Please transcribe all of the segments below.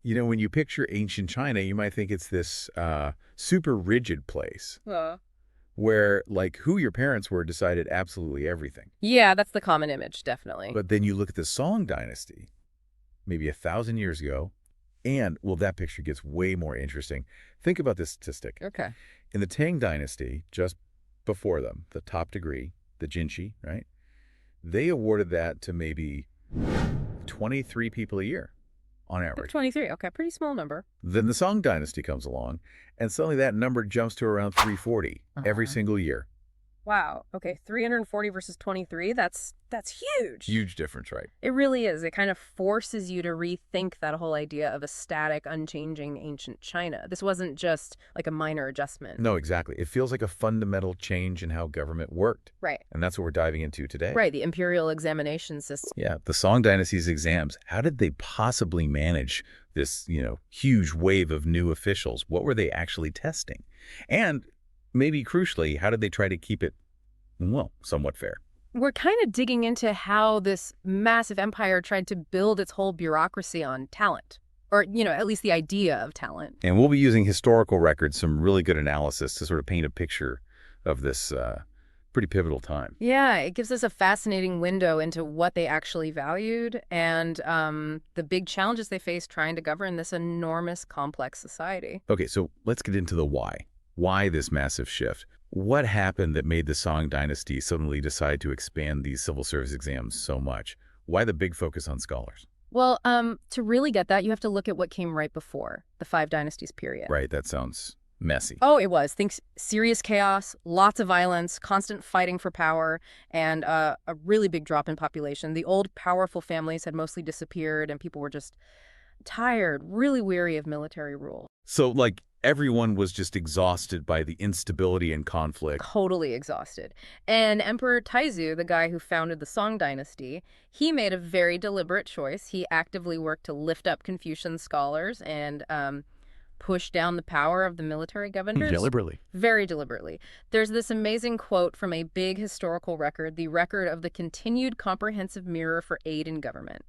When you picture ancient China, you might think it's this super rigid place where, like, who your parents were decided absolutely everything. Yeah, that's the common image, definitely. But then you look at the Song Dynasty, maybe 1,000 years ago, and, well, that picture gets way more interesting. Think about this statistic. Okay. In the Tang Dynasty, just before them, the top degree, the Jinshi, right? They awarded that to maybe 23 people a year on average. 23, okay, pretty small number. Then the Song Dynasty comes along, and suddenly that number jumps to around 340 every single year. Wow, okay, 340 versus 23, that's huge. Huge difference, right? It really is. It kind of forces you to rethink that whole idea of a static, unchanging ancient China. This wasn't just like a minor adjustment. No, exactly. It feels like a fundamental change in how government worked. Right. And that's what we're diving into today. Right, the Imperial examination system. Yeah, the Song Dynasty's exams. How did they possibly manage this, huge wave of new officials? What were they actually testing? And maybe crucially, how did they try to keep it, well, somewhat fair? We're kind of digging into how this massive empire tried to build its whole bureaucracy on talent. Or, at least the idea of talent. And we'll be using historical records, some really good analysis to sort of paint a picture of this pretty pivotal time. Yeah, it gives us a fascinating window into what they actually valued and the big challenges they faced trying to govern this enormous, complex society. Okay, so let's get into the why. Why this massive shift? What happened that made the Song Dynasty suddenly decide to expand these civil service exams so much? Why the big focus on scholars? Well, to really get that, you have to look at what came right before the Five Dynasties period. Right, that sounds messy. Oh, it was. Think serious chaos, lots of violence, constant fighting for power, and a really big drop in population. The old powerful families had mostly disappeared, and people were just tired, really weary of military rule. So, like, everyone was just exhausted by the instability and conflict. Totally exhausted. And Emperor Taizu, the guy who founded the Song Dynasty, he made a very deliberate choice. He actively worked to lift up Confucian scholars and push down the power of the military governors. Deliberately. Very deliberately. There's this amazing quote from a big historical record, the record of the continued comprehensive mirror for aid in government.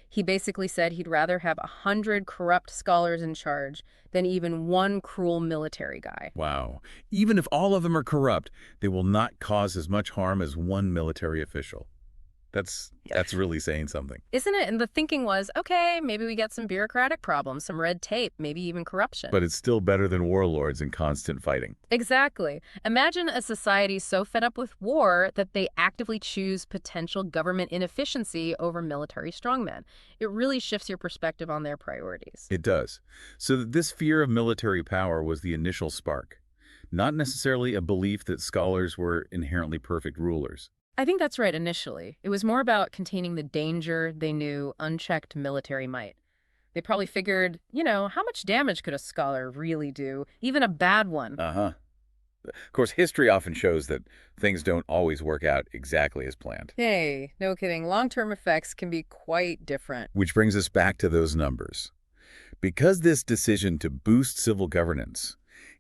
He basically said he'd rather have 100 corrupt scholars in charge than even one cruel military guy. Wow. Even if all of them are corrupt, they will not cause as much harm as one military official. That's really saying something. Isn't it? And the thinking was, okay, maybe we get some bureaucratic problems, some red tape, maybe even corruption. But it's still better than warlords and constant fighting. Exactly. Imagine a society so fed up with war that they actively choose potential government inefficiency over military strongmen. It really shifts your perspective on their priorities. It does. So this fear of military power was the initial spark, not necessarily a belief that scholars were inherently perfect rulers. I think that's right initially. It was more about containing the danger they knew unchecked military might. They probably figured, how much damage could a scholar really do, even a bad one? Uh-huh. Of course, history often shows that things don't always work out exactly as planned. Hey, no kidding. Long-term effects can be quite different. Which brings us back to those numbers. Because this decision to boost civil governance,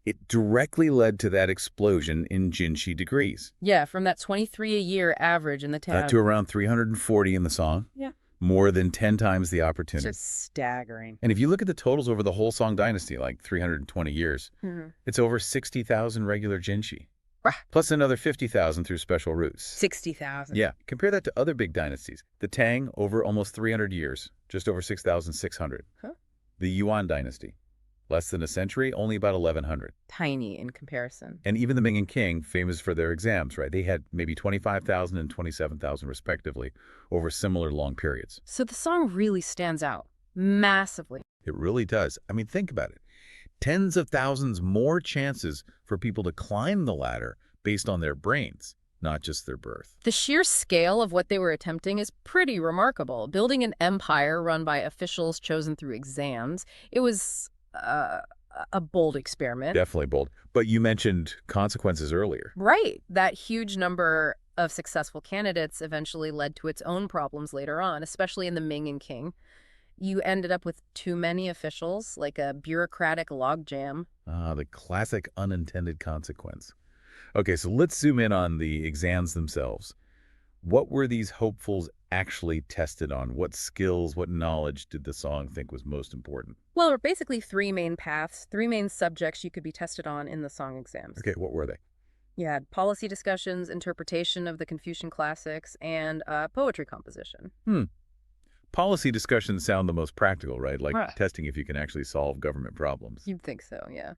it directly led to that explosion in Jinshi degrees. Yeah, from that 23 a year average in the town. To around 340 in the Song. Yeah. More than 10 times the opportunity. It's just staggering. And if you look at the totals over the whole Song Dynasty, like 320 years, it's over 60,000 regular Jinshi. Plus another 50,000 through special routes. 60,000. Yeah. Compare that to other big dynasties. The Tang, over almost 300 years, just over 6,600. Huh? The Yuan Dynasty, less than a century, only about 1,100. Tiny in comparison. And even the Ming and Qing, famous for their exams, right? They had maybe 25,000 and 27,000 respectively over similar long periods. So the Song really stands out massively. It really does. I mean, think about it. Tens of thousands more chances for people to climb the ladder based on their brains, not just their birth. The sheer scale of what they were attempting is pretty remarkable. Building an empire run by officials chosen through exams, it was a bold experiment. Definitely bold. But you mentioned consequences earlier. Right. That huge number of successful candidates eventually led to its own problems later on, especially in the Ming and Qing. You ended up with too many officials, like a bureaucratic logjam. The classic unintended consequence. Okay, so let's zoom in on the exams themselves. What were these hopefuls actually tested on? What skills, what knowledge did the song think was most important? Well, there were basically three main paths, three main subjects you could be tested on in the song exams. Okay, what were they? You had policy discussions, interpretation of the Confucian classics, and poetry composition. Policy discussions sound the most practical, right? Like Right. testing if you can actually solve government problems. You'd think so, yeah.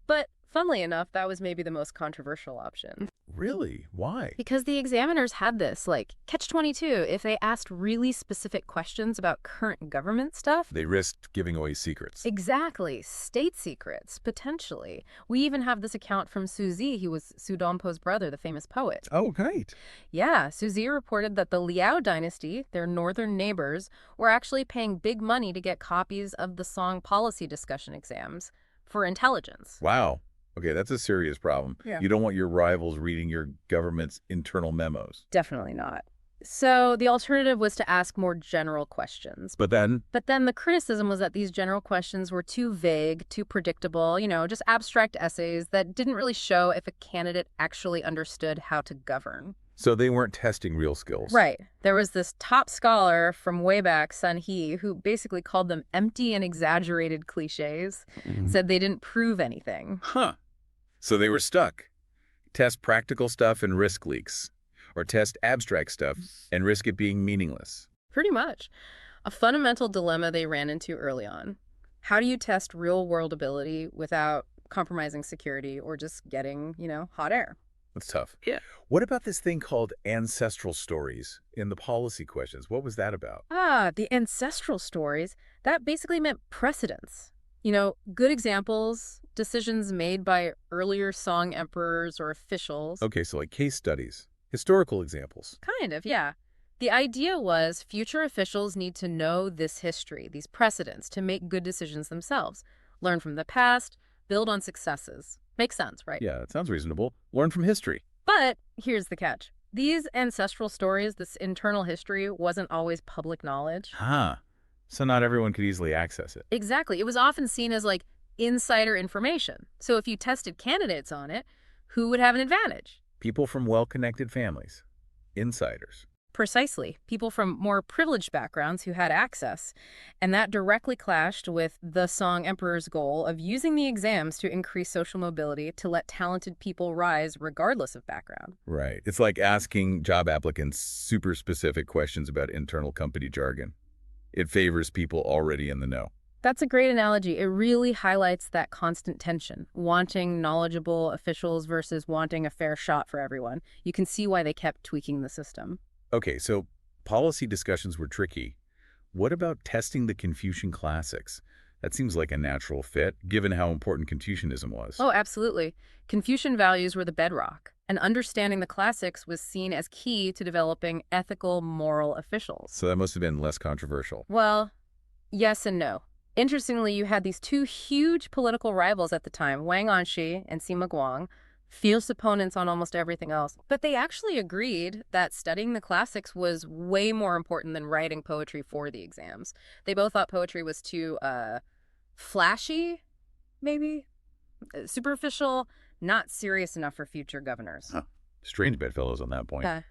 But funnily enough, that was maybe the most controversial option. Really? Why? Because the examiners had this, like, catch-22. If they asked really specific questions about current government stuff, They risked giving away secrets. exactly, state secrets, potentially. We even have this account from Suzy. He was Su Dompo's brother, the famous poet. Oh, right. Yeah, Suzy reported that the Liao dynasty, their northern neighbors, were actually paying big money to get copies of the song policy discussion exams for intelligence. Wow. Okay, that's a serious problem. Yeah. You don't want your rivals reading your government's internal memos. Definitely not. So the alternative was to ask more general questions. But then, But then the criticism was that these general questions were too vague, too predictable, just abstract essays that didn't really show if a candidate actually understood how to govern. so they weren't testing real skills. Right. There was this top scholar from way back, Sun He, who basically called them empty and exaggerated cliches, said they didn't prove anything. Huh. So they were stuck. Test practical stuff and risk leaks. Or test abstract stuff and risk it being meaningless. Pretty much. A fundamental dilemma they ran into early on. How do you test real-world ability without compromising security or just getting, hot air? That's tough. Yeah. What about this thing called ancestral stories in the policy questions? What was that about? The ancestral stories, that basically meant precedents. Good examples, decisions made by earlier Song emperors or officials. Okay, so like case studies, historical examples. Kind of, yeah. The idea was future officials need to know this history, these precedents, to make good decisions themselves. Learn from the past, build on successes. Makes sense, right? Yeah, that sounds reasonable. Learn from history. But here's the catch. These ancestral stories, this internal history, wasn't always public knowledge. Huh. So not everyone could easily access it. Exactly. It was often seen as like insider information. So if you tested candidates on it, who would have an advantage? People from well-connected families. Insiders. Precisely. People from more privileged backgrounds who had access. And that directly clashed with the Song Emperor's goal of using the exams to increase social mobility to let talented people rise regardless of background. Right. It's like asking job applicants super specific questions about internal company jargon. It favors people already in the know. That's a great analogy. It really highlights that constant tension, wanting knowledgeable officials versus wanting a fair shot for everyone. You can see why they kept tweaking the system. Okay, so policy discussions were tricky. What about testing the Confucian classics? That seems like a natural fit, given how important Confucianism was. Oh, absolutely. Confucian values were the bedrock, and understanding the classics was seen as key to developing ethical, moral officials. So that must have been less controversial. Well, yes and no. Interestingly, you had these two huge political rivals at the time, Wang Anshi and Sima Guang, fierce opponents on almost everything else. But they actually agreed that studying the classics was way more important than writing poetry for the exams. They both thought poetry was too flashy, maybe, superficial, not serious enough for future governors. Huh. Strange bedfellows on that point. Uh,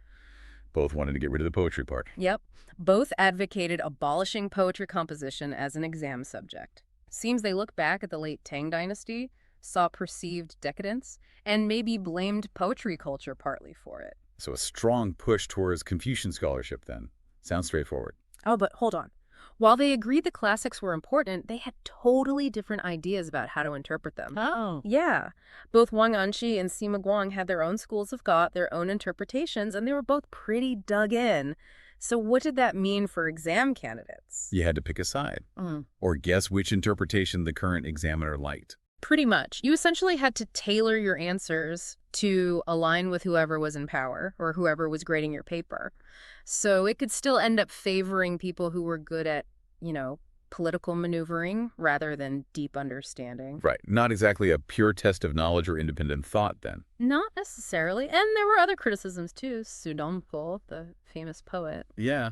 Both wanted to get rid of the poetry part. Yep. Both advocated abolishing poetry composition as an exam subject. Seems they look back at the late Tang Dynasty, saw perceived decadence, and maybe blamed poetry culture partly for it. So a strong push towards Confucian scholarship then. Sounds straightforward. Oh, but hold on. While they agreed the classics were important, they had totally different ideas about how to interpret them. Oh. Yeah. Both Wang Anshi and Sima Guang had their own schools of Gov't, their own interpretations, and they were both pretty dug in. So what did that mean for exam candidates? You had to pick a side. Mm. Or guess which interpretation the current examiner liked. Pretty much. You essentially had to tailor your answers to align with whoever was in power or whoever was grading your paper. So it could still end up favoring people who were good at, political maneuvering rather than deep understanding. Right. Not exactly a pure test of knowledge or independent thought then. Not necessarily. And there were other criticisms too. Su Dompo, the famous poet. Yeah.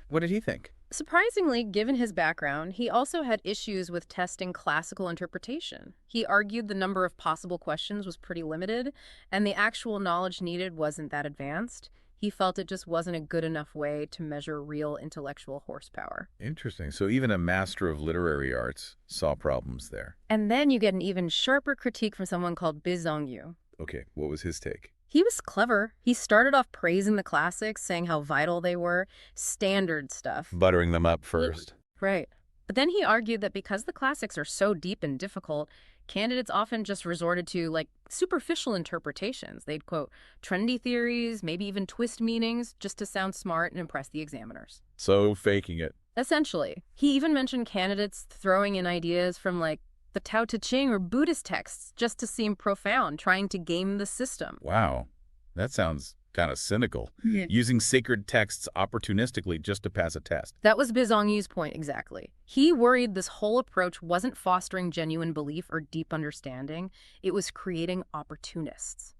What did he think? Surprisingly, given his background, he also had issues with testing classical interpretation. He argued the number of possible questions was pretty limited, and the actual knowledge needed wasn't that advanced. He felt it just wasn't a good enough way to measure real intellectual horsepower. Interesting. So even a master of literary arts saw problems there. And then you get an even sharper critique from someone called Bizongyu. Okay, what was his take? He was clever. He started off praising the classics, saying how vital they were, standard stuff. Buttering them up first. Right. But then he argued that because the classics are so deep and difficult, candidates often just resorted to, like, superficial interpretations. They'd quote trendy theories, maybe even twist meanings, just to sound smart and impress the examiners. So faking it. Essentially. He even mentioned candidates throwing in ideas from, like, the Tao Te Ching or Buddhist texts just to seem profound, trying to game the system. Wow. That sounds kind of cynical. Yeah. Using sacred texts opportunistically just to pass a test. That was Bizongyu's point exactly. He worried this whole approach wasn't fostering genuine belief or deep understanding. It was creating opportunists.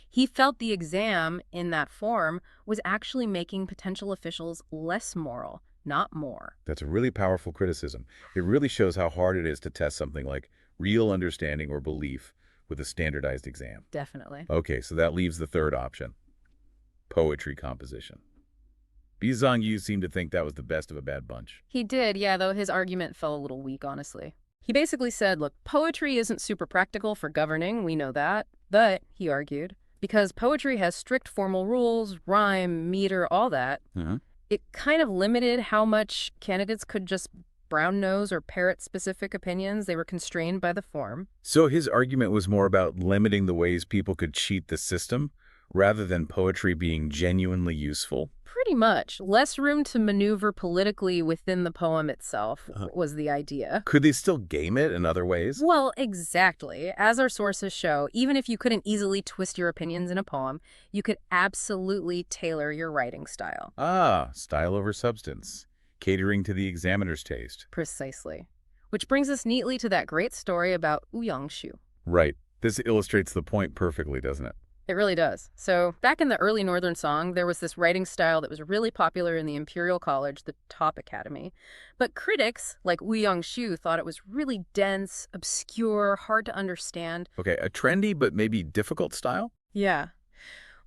He felt the exam in that form was actually making potential officials less moral, not more. That's a really powerful criticism. It really shows how hard it is to test something like real understanding or belief with a standardized exam. Definitely. Okay, so that leaves the third option. Poetry composition. Bizongyu seemed to think that was the best of a bad bunch. He did, yeah, though his argument fell a little weak, honestly. He basically said, look, poetry isn't super practical for governing, we know that. But, he argued, because poetry has strict formal rules, rhyme, meter, all that, it kind of limited how much candidates could just brown nose or parrot specific opinions. They were constrained by the form. So his argument was more about limiting the ways people could cheat the system rather than poetry being genuinely useful? Pretty much. Less room to maneuver politically within the poem itself was the idea. Could they still game it in other ways? Well, exactly. As our sources show, even if you couldn't easily twist your opinions in a poem, you could absolutely tailor your writing style. Ah, style over substance. Catering to the examiner's taste. Precisely. Which brings us neatly to that great story about Uyangshu. Right. This illustrates the point perfectly, doesn't it? It really does. So back in the early Northern Song, there was this writing style that was really popular in the Imperial College, the top academy. But critics, like Uyangshu, thought it was really dense, obscure, hard to understand. Okay, a trendy but maybe difficult style? Yeah.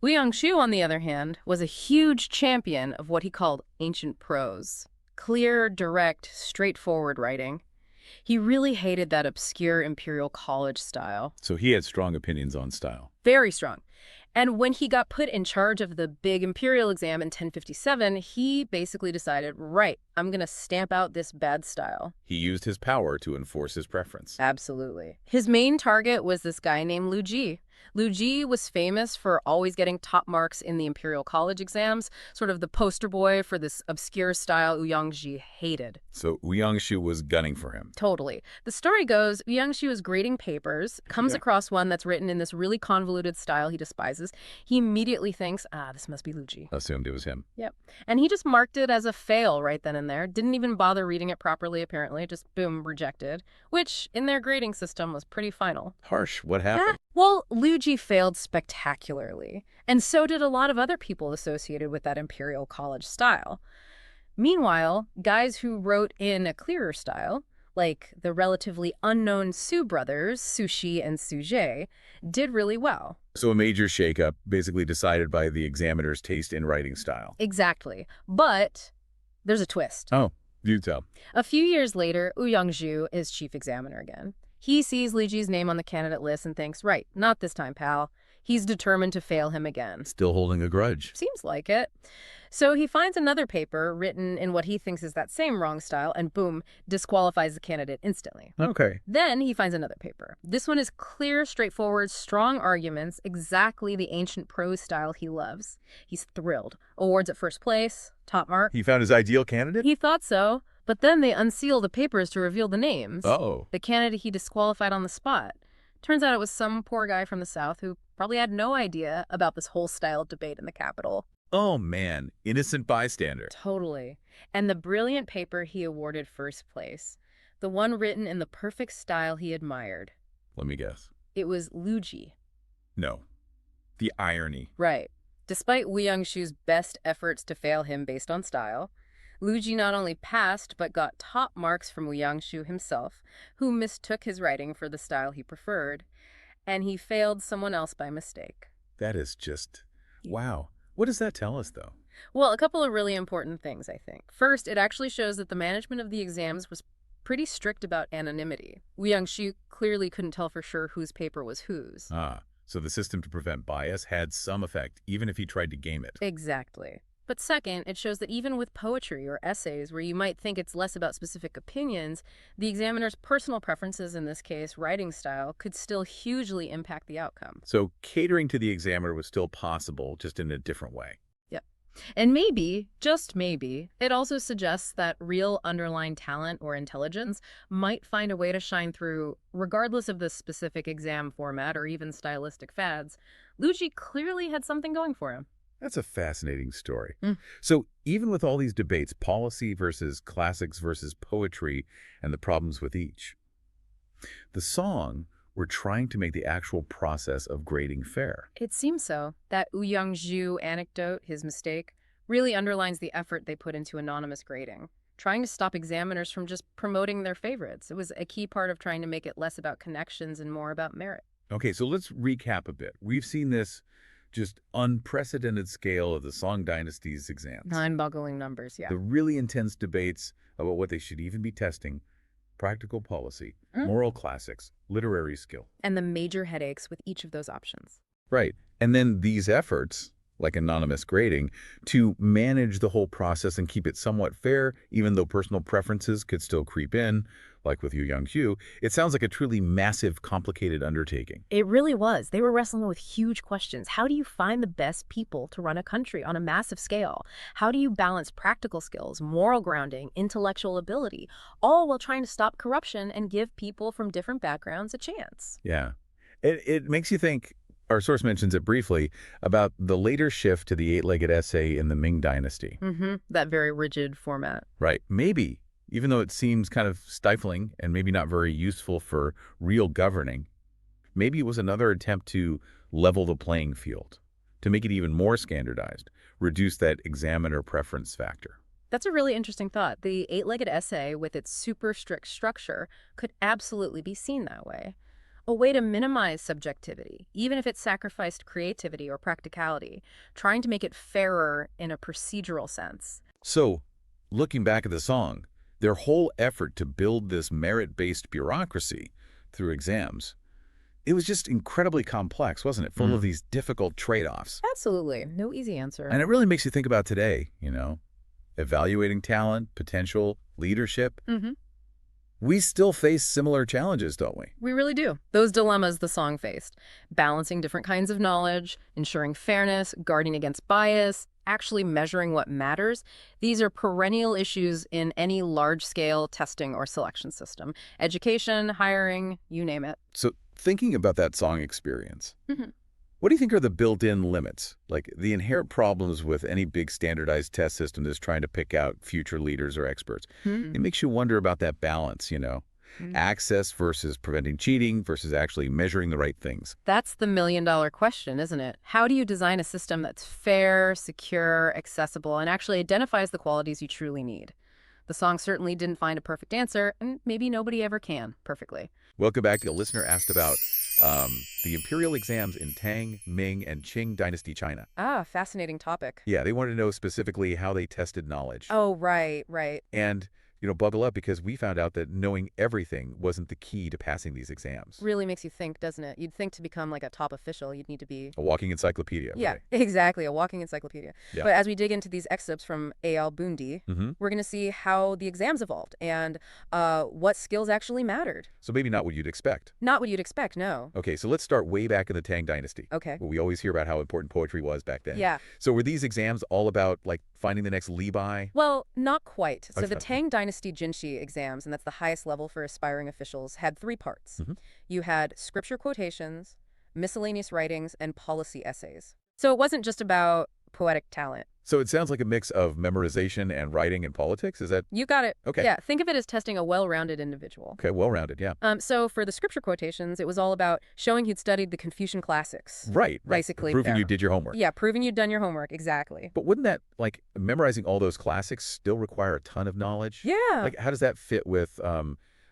Uyangshu, on the other hand, was a huge champion of what he called ancient prose. Clear, direct, straightforward writing. He really hated that obscure Imperial College style. So he had strong opinions on style. Very strong. And when he got put in charge of the big Imperial exam in 1057, he basically decided, right, I'm going to stamp out this bad style. He used his power to enforce his preference. Absolutely. His main target was this guy named Lu Ji. Lu Ji was famous for always getting top marks in the Imperial College exams, sort of the poster boy for this obscure style Uyangshu hated. So Uyangshu was gunning for him. Totally. The story goes, Uyangshu is grading papers, comes across one that's written in this really convoluted style he despises. He immediately thinks, this must be Lu Ji. Assumed it was him. Yep. And he just marked it as a fail right then and there. Didn't even bother reading it properly, apparently. Just, boom, rejected. Which, in their grading system, was pretty final. Harsh. What happened? Well, Lu Ji failed spectacularly. And so did a lot of other people associated with that Imperial College style. Meanwhile, guys who wrote in a clearer style, like the relatively unknown Su brothers, Su Shi and Su Jie, did really well. So a major shakeup, basically decided by the examiner's taste in writing style. Exactly. But there's a twist. Oh, you tell. A few years later, Uyangshu is chief examiner again. He sees Lu Ji's name on the candidate list and thinks, right, not this time, pal. He's determined to fail him again. Still holding a grudge. Seems like it. So he finds another paper written in what he thinks is that same wrong style and boom, disqualifies the candidate instantly. Okay. Then he finds another paper. This one is clear, straightforward, strong arguments, exactly the ancient prose style he loves. He's thrilled. Awards at first place, top mark. He found his ideal candidate? He thought so, but then they unseal the papers to reveal the names. Oh. The candidate he disqualified on the spot. Turns out it was some poor guy from the South who probably had no idea about this whole style debate in the Capitol. Oh, man. Innocent bystander. Totally. And the brilliant paper he awarded first place. The one written in the perfect style he admired. Let me guess. It was Lu Ji. No. The irony. Right. Despite Uyangshu's best efforts to fail him based on style, Lu Ji not only passed, but got top marks from Uyangshu himself, who mistook his writing for the style he preferred, and he failed someone else by mistake. That is just... wow. What does that tell us, though? Well, a couple of really important things, I think. First, it actually shows that the management of the exams was pretty strict about anonymity. Wu Yangxu clearly couldn't tell for sure whose paper was whose. Ah, so the system to prevent bias had some effect, even if he tried to game it. Exactly. But second, it shows that even with poetry or essays where you might think it's less about specific opinions, the examiner's personal preferences, in this case, writing style, could still hugely impact the outcome. So catering to the examiner was still possible, just in a different way. Yep. And maybe, just maybe, it also suggests that real underlying talent or intelligence might find a way to shine through, regardless of the specific exam format or even stylistic fads. Lucci clearly had something going for him. That's a fascinating story. Mm. So even with all these debates, policy versus classics versus poetry, and the problems with each, the song were trying to make the actual process of grading fair. It seems so. That Wu Yangzhu anecdote, his mistake, really underlines the effort they put into anonymous grading, trying to stop examiners from just promoting their favorites. It was a key part of trying to make it less about connections and more about merit. Okay, so let's recap a bit. We've seen this just unprecedented scale of the Song Dynasty's exams. Mind-boggling numbers, yeah. The really intense debates about what they should even be testing, practical policy, moral classics, literary skill. And the major headaches with each of those options. Right. And then these efforts, like anonymous grading, to manage the whole process and keep it somewhat fair, even though personal preferences could still creep in, like with Yu Yangqiu, it sounds like a truly massive, complicated undertaking. It really was. They were wrestling with huge questions. How do you find the best people to run a country on a massive scale? How do you balance practical skills, moral grounding, intellectual ability, all while trying to stop corruption and give people from different backgrounds a chance? Yeah. It makes you think, our source mentions it briefly, about the later shift to the eight-legged essay in the Ming Dynasty. That very rigid format. Right. Maybe, even though it seems kind of stifling and maybe not very useful for real governing, maybe it was another attempt to level the playing field, to make it even more standardized, reduce that examiner preference factor. That's a really interesting thought. The eight-legged essay, with its super strict structure, could absolutely be seen that way. A way to minimize subjectivity, even if it sacrificed creativity or practicality, trying to make it fairer in a procedural sense. So, looking back at the song, their whole effort to build this merit-based bureaucracy through exams, it was just incredibly complex, wasn't it? Full of these difficult trade-offs. Absolutely. No easy answer. And it really makes you think about today, evaluating talent, potential, leadership. We still face similar challenges, don't we? We really do. Those dilemmas the song faced. Balancing different kinds of knowledge, ensuring fairness, guarding against bias, actually measuring what matters. These are perennial issues in any large-scale testing or selection system. Education, hiring, you name it. So thinking about that song experience, what do you think are the built-in limits, like the inherent problems with any big standardized test system that's trying to pick out future leaders or experts? It makes you wonder about that balance, access versus preventing cheating versus actually measuring the right things. That's the million-dollar question, isn't it? How do you design a system that's fair, secure, accessible, and actually identifies the qualities you truly need? The song certainly didn't find a perfect answer, and maybe nobody ever can perfectly. Welcome back. A listener asked about the Imperial exams in Tang, Ming, and Qing Dynasty China. Ah, fascinating topic. Yeah, they wanted to know specifically how they tested knowledge. Oh, right. And, buckle up, because we found out that knowing everything wasn't the key to passing these exams. Really makes you think, doesn't it? You'd think to become like a top official, you'd need to be... A walking encyclopedia. Yeah, right? exactly. A walking encyclopedia. Yeah. But as we dig into these excerpts from A.L. Bundi, we're going to see how the exams evolved and what skills actually mattered. So maybe not what you'd expect. Not what you'd expect, no. Okay, so let's start way back in the Tang Dynasty. Okay. Well, we always hear about how important poetry was back then. Yeah. So were these exams all about, like, finding the next Li Bai? Well, not quite. So Okay. the Tang Dynasty Jinshi exams, and that's the highest level for aspiring officials, had 3 parts. You had scripture quotations, miscellaneous writings, and policy essays. So it wasn't just about poetic talent. So it sounds like a mix of memorization and writing and politics. Is that? You got it. Okay. Yeah, think of it as testing a well-rounded individual. Okay, well-rounded, yeah. So for the scripture quotations, it was all about showing you'd studied the Confucian classics. Right. Basically. Proving there. you did your homework. Yeah, proving you'd done your homework, exactly. But wouldn't that, like, memorizing all those classics still require a ton of knowledge? Yeah. Like, how does that fit with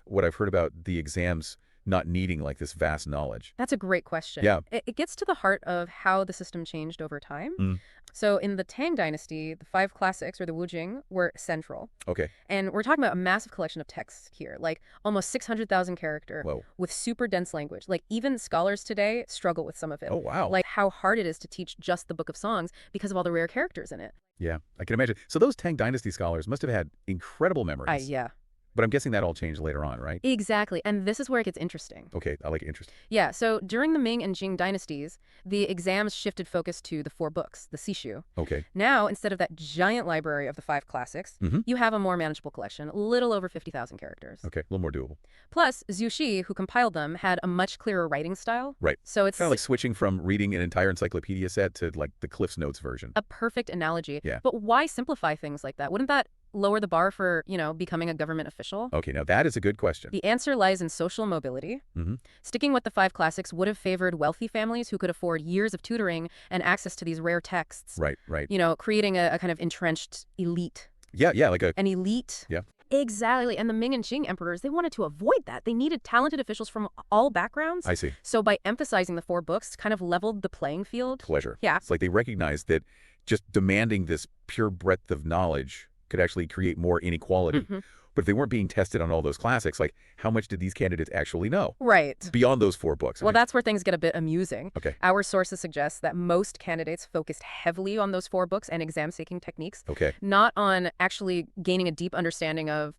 what I've heard about the exams not needing like this vast knowledge? That's a great question. Yeah. It gets to the heart of how the system changed over time. Mm. So in the Tang Dynasty, the five classics, or the Wujing, were central. Okay. And we're talking about a massive collection of texts here, like almost 600,000 character, Whoa. with super dense language. Like even scholars today struggle with some of it. Oh, wow. Like how hard it is to teach just the Book of Songs because of all the rare characters in it. Yeah, I can imagine. So those Tang Dynasty scholars must have had incredible memories. Yeah. But I'm guessing that all changed later on, right? Exactly. And this is where it gets interesting. Okay, I like interesting. Yeah, so during the Ming and Qing dynasties, the exams shifted focus to the four books, the Sishu. Okay. Now, instead of that giant library of the five classics, you have a more manageable collection, a little over 50,000 characters. Okay, a little more doable. Plus, Zhu Xi, who compiled them, had a much clearer writing style. Right. So it's Kind of like switching from reading an entire encyclopedia set to like the Cliff's Notes version. a perfect analogy. Yeah. But why simplify things like that? Wouldn't that lower the bar for, becoming a government official? Okay, now that is a good question. The answer lies in social mobility. Sticking with the five classics would have favored wealthy families who could afford years of tutoring and access to these rare texts. Right, right. Creating a kind of entrenched elite. Yeah, like An elite. Yeah. Exactly. And the Ming and Qing emperors, they wanted to avoid that. They needed talented officials from all backgrounds. I see. So by emphasizing the four books, kind of leveled the playing field. Pleasure. Yeah. It's like they recognized that just demanding this pure breadth of knowledge could actually create more inequality. But if they weren't being tested on all those classics, like how much did these candidates actually know? Right. Beyond those four books. Well, that's where things get a bit amusing. Okay. Our sources suggest that most candidates focused heavily on those four books and exam-seeking techniques, Okay. not on actually gaining a deep understanding of,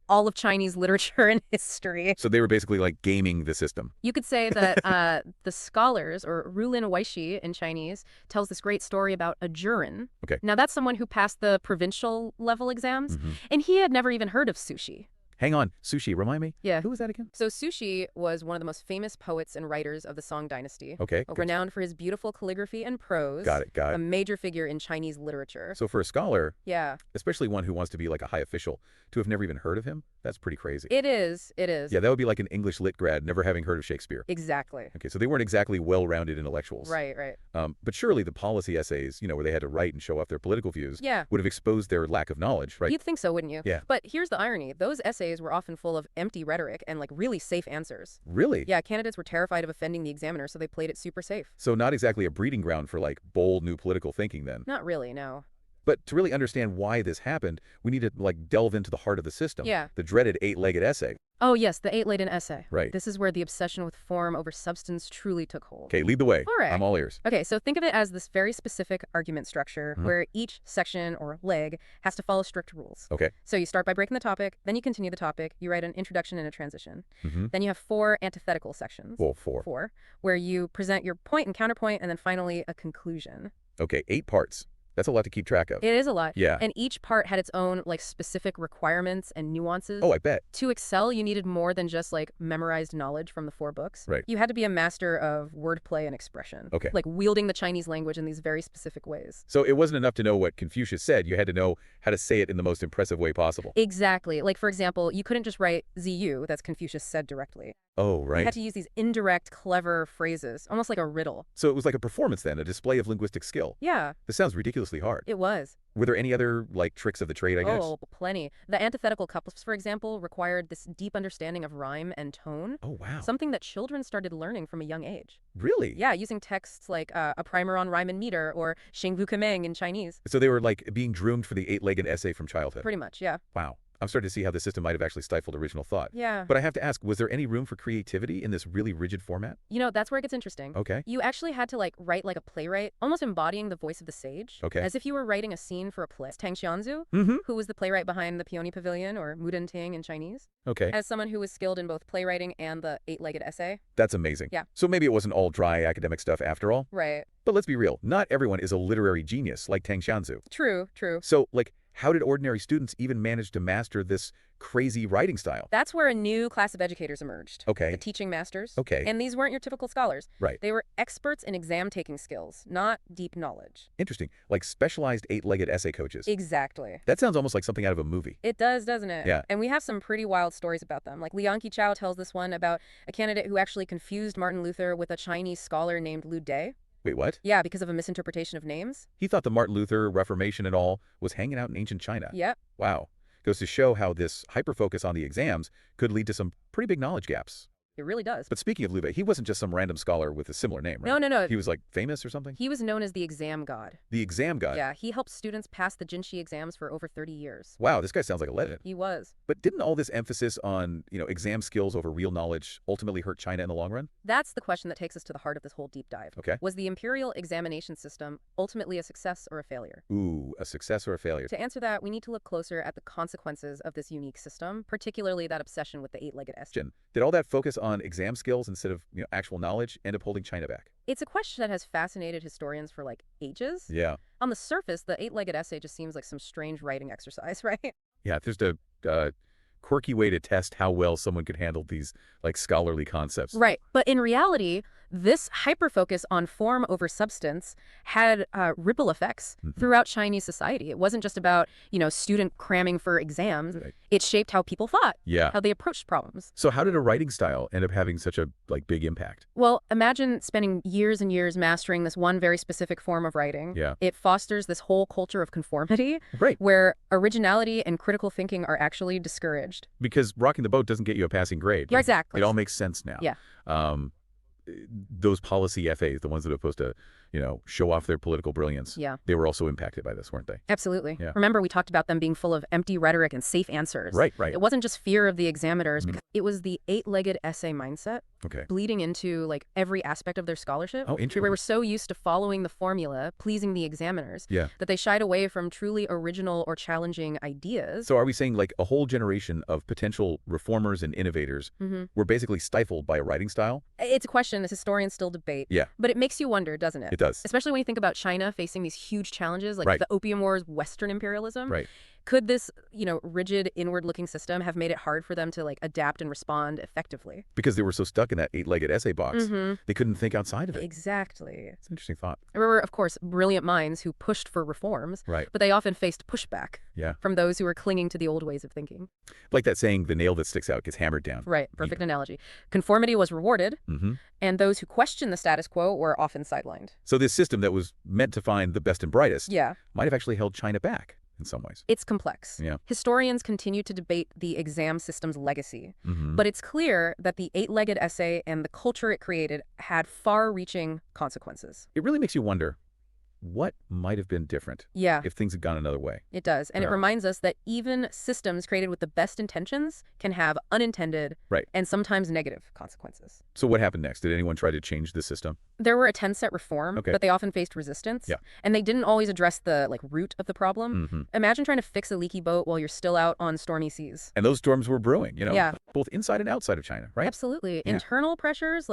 all of Chinese literature and history. So they were basically like gaming the system. You could say that the scholars, or Rulin Weishi in Chinese, tells this great story about a jurin. Okay. Now, that's someone who passed the provincial level exams, and he had never even heard of sushi. Hang on, Sushi, remind me? Yeah. Who was that again? So Sushi was one of the most famous poets and writers of the Song Dynasty. Okay. good. Renowned for his beautiful calligraphy and prose. Got it. A major figure in Chinese literature. So for a scholar, Yeah. especially one who wants to be like a high official, to have never even heard of him, that's pretty crazy. It is. It is. Yeah, that would be like an English lit grad never having heard of Shakespeare. Exactly. Okay, so they weren't exactly well-rounded intellectuals. Right, right. But surely the policy essays, where they had to write and show off their political views, Yeah. would have exposed their lack of knowledge, right? You'd think so, wouldn't you? Yeah. But here's the irony. Those essays were often full of empty rhetoric and like really safe answers. Really? Yeah, candidates were terrified of offending the examiner, so they played it super safe. So not exactly a breeding ground for like bold new political thinking then. Not really, no. But to really understand why this happened, we need to like delve into the heart of the system. Yeah. The dreaded eight-legged essay. Oh, yes, the eight-laden essay. Right. This is where the obsession with form over substance truly took hold. Okay, lead the way. All right. I'm all ears. Okay, so think of it as this very specific argument structure where each section or leg has to follow strict rules. Okay. So you start by breaking the topic, then you continue the topic, you write an introduction and a transition. Then you have four antithetical sections. Well, four. Four, where you present your point and counterpoint, and then finally a conclusion. Okay, 8 parts. That's a lot to keep track of. It is a lot. Yeah. And each part had its own like specific requirements and nuances. Oh, I bet. To excel, you needed more than just like memorized knowledge from the four books. Right. You had to be a master of wordplay and expression. Okay. Like wielding the Chinese language in these very specific ways. So it wasn't enough to know what Confucius said. You had to know how to say it in the most impressive way possible. Exactly. Like, for example, you couldn't just write ZU, that's Confucius said directly. Oh, You right. had to use these indirect, clever phrases, almost like a riddle. So it was like a performance then, a display of linguistic skill. Yeah, This sounds ridiculously hard. it was. Were there any other, like, tricks of the trade, I guess? Oh, plenty. The antithetical couplets, for example, required this deep understanding of rhyme and tone. Oh, wow. Something that children started learning from a young age. Really? Yeah, using texts like a primer on rhyme and meter or Xingvu Kemeng in Chinese. So they were, like, being groomed for the 8-legged essay from childhood. Pretty much, yeah. Wow. I'm starting to see how the system might have actually stifled original thought. Yeah. But I have to ask, was there any room for creativity in this really rigid format? That's where it gets interesting. Okay. You actually had to like write like a playwright, almost embodying the voice of the sage. Okay. As if you were writing a scene for a play. Tang Xianzu, who was the playwright behind the Peony Pavilion, or Mudanting in Chinese. Okay. As someone who was skilled in both playwriting and the eight-legged essay. That's amazing. Yeah. So maybe it wasn't all dry academic stuff after all? Right. But let's be real, not everyone is a literary genius like Tang Xianzu. True, true. So, like, how did ordinary students even manage to master this crazy writing style? That's where a new class of educators emerged. Okay. The teaching masters. Okay. And these weren't your typical scholars. Right. They were experts in exam-taking skills, not deep knowledge. Interesting. Like specialized 8-legged essay coaches. Exactly. That sounds almost like something out of a movie. It does, doesn't it? Yeah. And we have some pretty wild stories about them. Like Liang Qichao tells this one about a candidate who actually confused Martin Luther with a Chinese scholar named Lu Dai. Wait, what? Yeah, because of a misinterpretation of names. He thought the Martin Luther Reformation and all was hanging out in ancient China. Yep. Wow. Goes to show how this hyper-focus on the exams could lead to some pretty big knowledge gaps. It really does. But speaking of Liu Bei, he wasn't just some random scholar with a similar name, right? No, no, no. He was like famous or something? He was known as the exam god. The exam god? Yeah, he helped students pass the Jinshi exams for over 30 years. Wow, this guy sounds like a legend. He was. But didn't all this emphasis on, exam skills over real knowledge ultimately hurt China in the long run? That's the question that takes us to the heart of this whole deep dive. Okay. Was the imperial examination system ultimately a success or a failure? Ooh, a success or a failure? To answer that, we need to look closer at the consequences of this unique system, particularly that obsession with the eight-legged essay. Did all that focus on exam skills instead of, actual knowledge end up holding China back? It's a question that has fascinated historians for ages. Yeah. On the surface, the eight-legged essay just seems like some strange writing exercise, right? Yeah, there's a quirky way to test how well someone could handle these scholarly concepts. Right. But in reality, this hyper-focus on form over substance had ripple effects throughout Chinese society. It wasn't just about, student cramming for exams. Right. It shaped how people thought, Yeah. how they approached problems. So how did a writing style end up having such a big impact? Well, imagine spending years and years mastering this one very specific form of writing. Yeah. It fosters this whole culture of conformity, Right. where originality and critical thinking are actually discouraged. Because rocking the boat doesn't get you a passing grade. Yeah, exactly. It all makes sense now. Yeah. Those policy FAs, the ones that are supposed to, show off their political brilliance, Yeah. they were also impacted by this, weren't they? Absolutely. Yeah. Remember, we talked about them being full of empty rhetoric and safe answers. Right. It wasn't just fear of the examiners, because it was the eight-legged essay mindset Okay. bleeding into every aspect of their scholarship. Oh, interesting. They were so used to following the formula, pleasing the examiners, Yeah. that they shied away from truly original or challenging ideas. So are we saying a whole generation of potential reformers and innovators were basically stifled by a writing style? It's a question that historians still debate. Yeah. But it makes you wonder, doesn't it? It does. Especially when you think about China facing these huge challenges like Right. the Opium Wars, Western imperialism. Right. Could this, rigid inward-looking system have made it hard for them to adapt and respond effectively? Because they were so stuck in that eight-legged essay box, they couldn't think outside of it. Exactly. It's an interesting thought. There were, of course, brilliant minds who pushed for reforms, Right. but they often faced pushback Yeah. from those who were clinging to the old ways of thinking. Like that saying, the nail that sticks out gets hammered down. Right. Perfect analogy. Conformity was rewarded, and those who questioned the status quo were often sidelined. So this system that was meant to find the best and brightest Yeah. might have actually held China back in some ways. It's complex. Yeah. Historians continue to debate the exam system's legacy, Mm-hmm. but it's clear that the eight-legged essay and the culture it created had far-reaching consequences. It really makes you wonder, what might have been different Yeah, if things had gone another way? it does. And it Yeah. reminds us that even systems created with the best intentions can have unintended Right. and sometimes negative consequences. So what happened next? Did anyone try to change the system? There were attempts at reform, Okay. but they often faced resistance. Yeah. And they didn't always address the root of the problem. Mm-hmm. Imagine trying to fix a leaky boat while you're still out on stormy seas. And those storms were brewing, Yeah. both inside and outside of China, right? Absolutely. Yeah. Internal pressures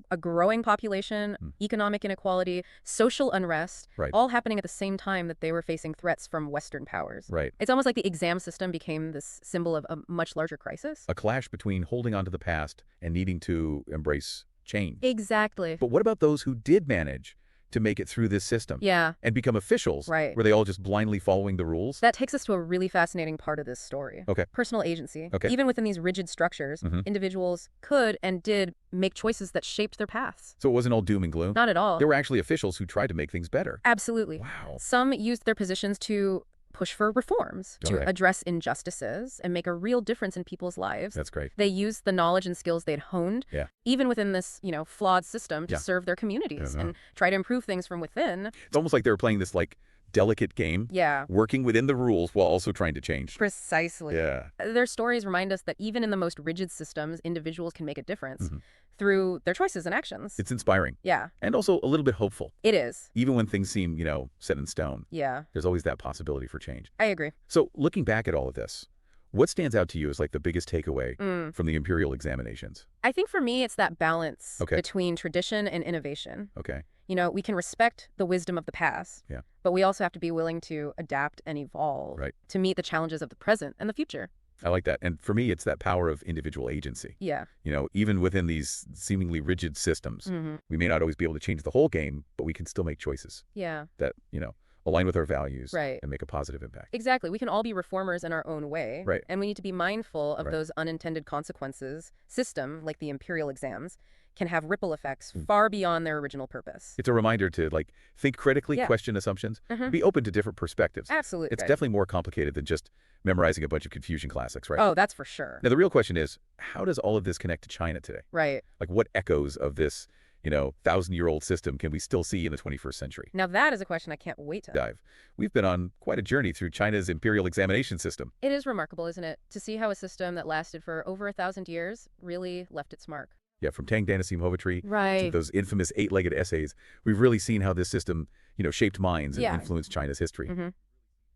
a growing population, economic inequality, social unrest, Right. all happening at the same time that they were facing threats from Western powers. Right. It's almost like the exam system became this symbol of a much larger crisis. A clash between holding on to the past and needing to embrace change. Exactly. But what about those who did manage to make it through this system Yeah. and become officials? Right. Were they all just blindly following the rules? That takes us to a really fascinating part of this story. Okay. Personal agency. Okay. Even within these rigid structures, individuals could and did make choices that shaped their paths. So it wasn't all doom and gloom? Not at all. There were actually officials who tried to make things better. Absolutely. Wow. Some used their positions to push for reforms, to Okay. address injustices and make a real difference in people's lives. That's great. They used the knowledge and skills they'd honed, Yeah. even within this, flawed system, to Yeah. serve their communities Uh-huh. and try to improve things from within. It's almost like they were playing this delicate game, Yeah, working within the rules while also trying to change. precisely. Yeah. Their stories remind us that even in the most rigid systems, individuals can make a difference through their choices and actions. It's inspiring Yeah, and also a little bit hopeful. it is. Even when things seem, set in stone, Yeah, there's always that possibility for change. I agree. So looking back at all of this, what stands out to you as the biggest takeaway from the Imperial examinations? I think for me, it's that balance Okay. between tradition and innovation. Okay. We can respect the wisdom of the past, Yeah. but we also have to be willing to adapt and evolve Right. to meet the challenges of the present and the future. I like that. And for me, it's that power of individual agency. Yeah. Even within these seemingly rigid systems, we may not always be able to change the whole game, but we can still make choices Yeah. that, align with our values Right. and make a positive impact. Exactly. We can all be reformers in our own way. Right. And we need to be mindful of Right. those unintended consequences. System, like the imperial exams, can have ripple effects far beyond their original purpose. It's a reminder to, like, think critically, question assumptions, be open to different perspectives. Absolutely. It's definitely more complicated than just memorizing a bunch of Confucian classics, right? Oh, that's for sure. Now, the real question is, how does all of this connect to China today? Right. Like, what echoes of this, 1,000-year-old system can we still see in the 21st century? Now, that is a question I can't wait to dive. We've been on quite a journey through China's imperial examination system. It is remarkable, isn't it, to see how a system that lasted for over 1,000 years really left its mark. Yeah, from Tang Dynasty poetry Right. to those infamous 8-legged essays, we've really seen how this system, shaped minds and Yeah. influenced China's history.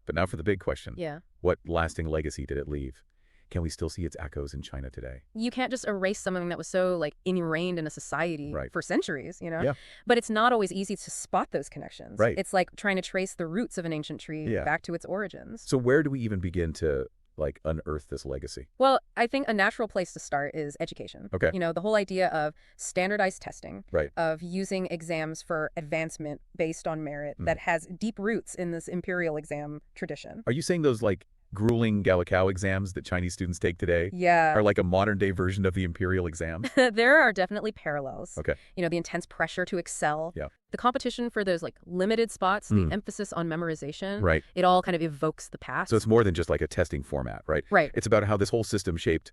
But now for the big question. Yeah. What lasting legacy did it leave? Can we still see its echoes in China today? You can't just erase something that was so, like, ingrained in a society for centuries, Yeah. But it's not always easy to spot those connections. Right. It's like trying to trace the roots of an ancient tree back to its origins. So where do we even begin to, unearth this legacy? Well, I think a natural place to start is education. Okay. The whole idea of standardized testing, Right. of using exams for advancement based on merit that has deep roots in this imperial exam tradition. Are you saying those, grueling Gallicao exams that Chinese students take today Yeah. are like a modern-day version of the imperial exam? There are definitely parallels. Okay. The intense pressure to excel. Yeah. The competition for those, limited spots, the emphasis on memorization. Right. It all kind of evokes the past. So it's more than just like a testing format, right? Right. It's about how this whole system shaped,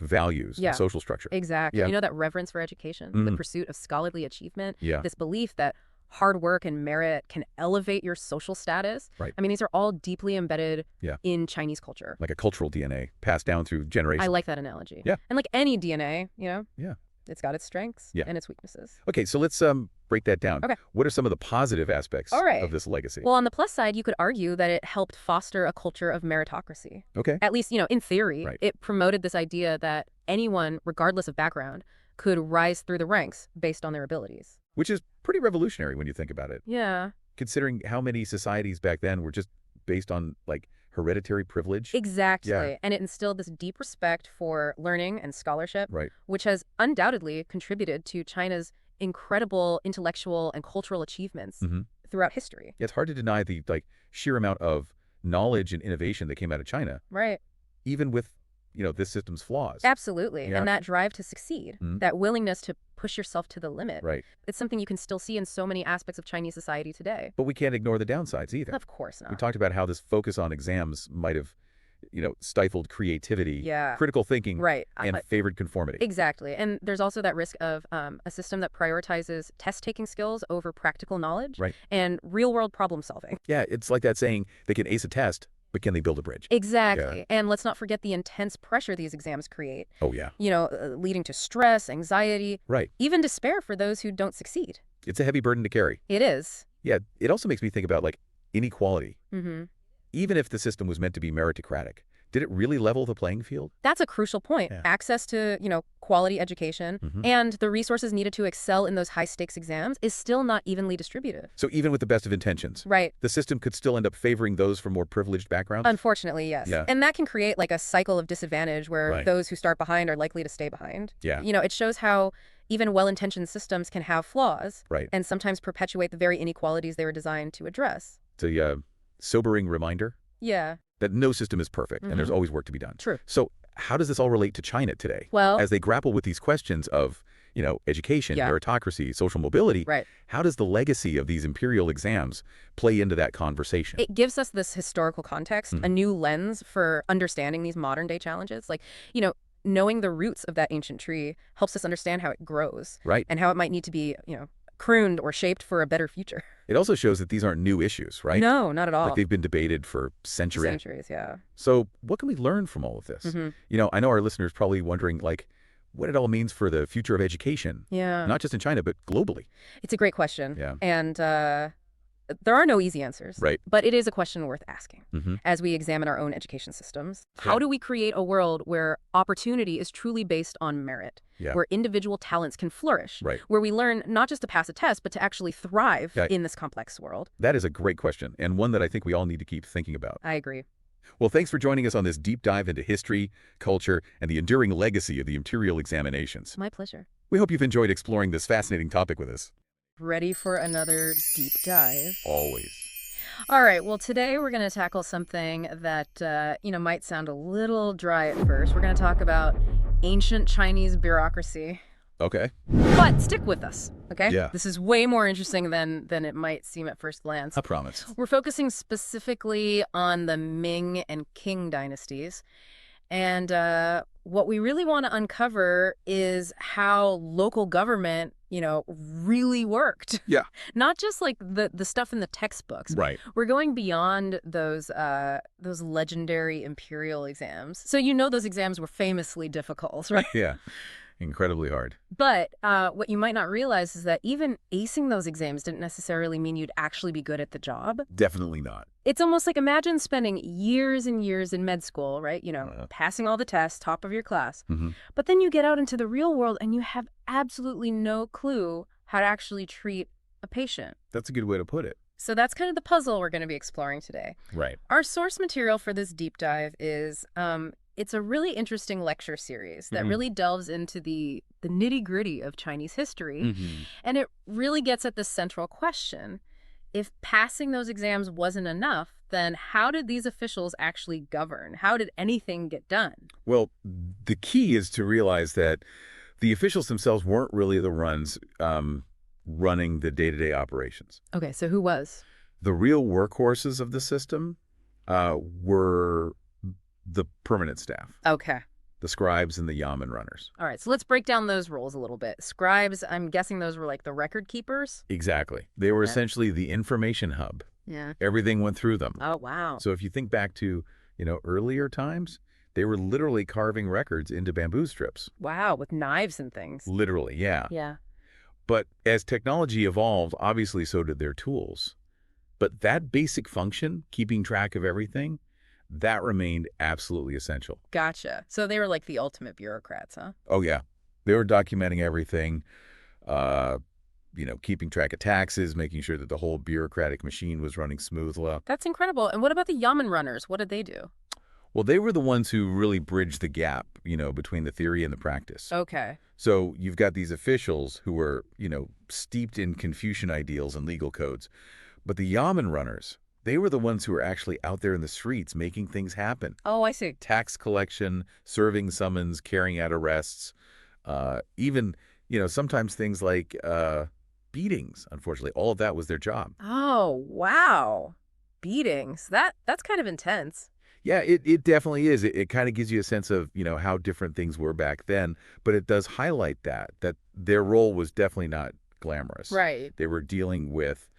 values and social structure. Exactly. Yeah. That reverence for education, the pursuit of scholarly achievement, Yeah. this belief that hard work and merit can elevate your social status. Right. I mean, these are all deeply embedded in Chinese culture. Like a cultural DNA passed down through generations. I like that analogy. Yeah. And like any DNA, Yeah. it's got its strengths and its weaknesses. Okay, so let's break that down. Okay. What are some of the positive aspects of this legacy? Well, on the plus side, you could argue that it helped foster a culture of meritocracy. Okay. At least, in theory, Right. it promoted this idea that anyone, regardless of background, could rise through the ranks based on their abilities. Which is pretty revolutionary when you think about it. Yeah. Considering how many societies back then were just based on, hereditary privilege. Exactly. Yeah. And it instilled this deep respect for learning and scholarship, Right. which has undoubtedly contributed to China's incredible intellectual and cultural achievements throughout history. It's hard to deny the, sheer amount of knowledge and innovation that came out of China, Right. even with, this system's flaws. Absolutely. Yeah. And that drive to succeed, that willingness to push yourself to the limit. Right. It's something you can still see in so many aspects of Chinese society today. But we can't ignore the downsides either. Of course not. We talked about how this focus on exams might have, stifled creativity, Yeah. critical thinking, Right. and favored conformity. Exactly. And there's also that risk of a system that prioritizes test-taking skills over practical knowledge Right. and real-world problem solving. Yeah, it's like that saying, they can ace a test, but can they build a bridge? Exactly. And let's not forget the intense pressure these exams create, Oh, yeah. leading to stress, anxiety, Right. even despair for those who don't succeed. It's a heavy burden to carry. It is. Yeah, it also makes me think about, inequality. Mm-hmm. Even if the system was meant to be meritocratic, did it really level the playing field? That's a crucial point. Yeah. Access to, quality education and the resources needed to excel in those high-stakes exams is still not evenly distributed. So even with the best of intentions, Right. the system could still end up favoring those from more privileged backgrounds? Unfortunately, yes. Yeah. And that can create a cycle of disadvantage where Right. those who start behind are likely to stay behind. Yeah. It shows how even well-intentioned systems can have flaws Right. and sometimes perpetuate the very inequalities they were designed to address. It's a sobering reminder Yeah. that no system is perfect and there's always work to be done. True. So how does this all relate to China today? Well, As they grapple with these questions of, education, Yeah. meritocracy, social mobility, right. how does the legacy of these imperial exams play into that conversation? It gives us this historical context, a new lens for understanding these modern-day challenges. Knowing the roots of that ancient tree helps us understand how it grows Right. and how it might need to be, pruned or shaped for a better future. It also shows that these aren't new issues, right? No, not at all. They've been debated for centuries. Centuries, yeah. So what can we learn from all of this? I know our listeners probably wondering, what it all means for the future of education, Yeah. not just in China, but globally. It's a great question. Yeah. And there are no easy answers. Right. But it is a question worth asking Mm-hmm. as we examine our own education systems. Yeah. How do we create a world where opportunity is truly based on merit, Yeah. where individual talents can flourish, Right. where we learn not just to pass a test, but to actually thrive Yeah. in this complex world? That is a great question, and one that I think we all need to keep thinking about. I agree. Well, thanks for joining us on this deep dive into history, culture, and the enduring legacy of the imperial examinations. My pleasure. We hope you've enjoyed exploring this fascinating topic with us. Ready for another deep dive? Always. All right, well, today we're going to tackle something that, might sound a little dry at first. We're going to talk about ancient Chinese bureaucracy. Okay. But stick with us, okay? Yeah. This is way more interesting than it might seem at first glance. I promise. We're focusing specifically on the Ming and Qing dynasties. And what we really want to uncover is how local government, really worked. Yeah. Not just like the stuff in the textbooks. Right. We're going beyond those legendary imperial exams. So those exams were famously difficult, right? Yeah. Incredibly hard. But what you might not realize is that even acing those exams didn't necessarily mean you'd actually be good at the job. Definitely not. It's almost like imagine spending years and years in med school, right? Passing all the tests, top of your class. Mm-hmm. But then you get out into the real world and you have absolutely no clue how to actually treat a patient. That's a good way to put it. So that's kind of the puzzle we're going to be exploring today. Right. Our source material for this deep dive is it's a really interesting lecture series that really delves into the nitty-gritty of Chinese history. Mm-hmm. And it really gets at the central question. If passing those exams wasn't enough, then how did these officials actually govern? How did anything get done? Well, the key is to realize that the officials themselves weren't really the ones running the day-to-day operations. Okay, so who was? The real workhorses of the system were the permanent staff. Okay. The scribes and the yamen runners. All right, so let's break down those roles a little bit. Scribes, I'm guessing those were like the record keepers? Exactly. They were Okay. essentially the information hub. Yeah. Everything went through them. Oh, wow. So if you think back to, earlier times, they were literally carving records into bamboo strips. Wow, with knives and things. Literally, yeah. Yeah. But as technology evolved, obviously so did their tools. But that basic function, keeping track of everything, that remained absolutely essential. Gotcha. So they were like the ultimate bureaucrats, huh? Oh, yeah. They were documenting everything, keeping track of taxes, making sure that the whole bureaucratic machine was running smoothly. That's incredible. And what about the yamen runners? What did they do? Well, they were the ones who really bridged the gap, between the theory and the practice. Okay. So you've got these officials who were, steeped in Confucian ideals and legal codes. But the yamen runners, they were the ones who were actually out there in the streets making things happen. Oh, I see. Tax collection, serving summons, carrying out arrests, even, sometimes things like beatings, unfortunately. All of that was their job. Oh, wow. Beatings. That's kind of intense. Yeah, it definitely is. It kind of gives you a sense of, how different things were back then. But it does highlight that their role was definitely not glamorous. Right. They were dealing with,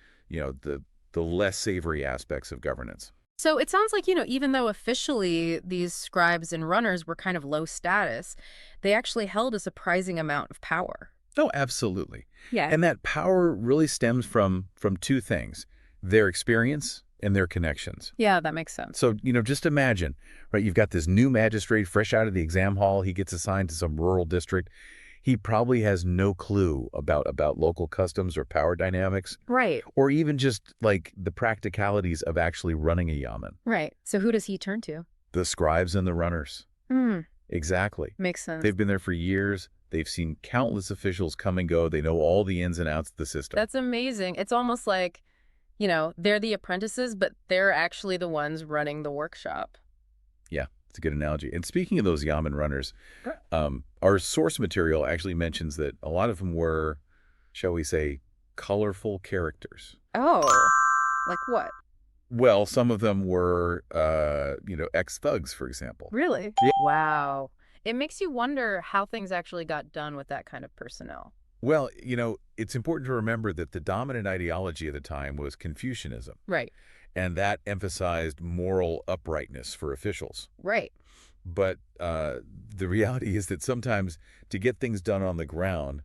the less savory aspects of governance. So it sounds like, even though officially these scribes and runners were kind of low status, they actually held a surprising amount of power. Oh, absolutely. Yeah. And that power really stems from two things, their experience and their connections. Yeah, that makes sense. So, just imagine, right? You've got this new magistrate fresh out of the exam hall. He gets assigned to some rural district. He probably has no clue about local customs or power dynamics. Right. Or even just like the practicalities of actually running a yamen. Right. So who does he turn to? The scribes and the runners. Exactly. Makes sense. They've been there for years. They've seen countless officials come and go. They know all the ins and outs of the system. That's amazing. It's almost like, they're the apprentices, but they're actually the ones running the workshop. Yeah, it's a good analogy. And speaking of those yamen runners, our source material actually mentions that a lot of them were, shall we say, colorful characters. Oh, like what? Well, some of them were, ex-thugs, for example. Really? Yeah. Wow. It makes you wonder how things actually got done with that kind of personnel. Well, it's important to remember that the dominant ideology of the time was Confucianism. Right. And that emphasized moral uprightness for officials. Right. But the reality is that sometimes to get things done on the ground,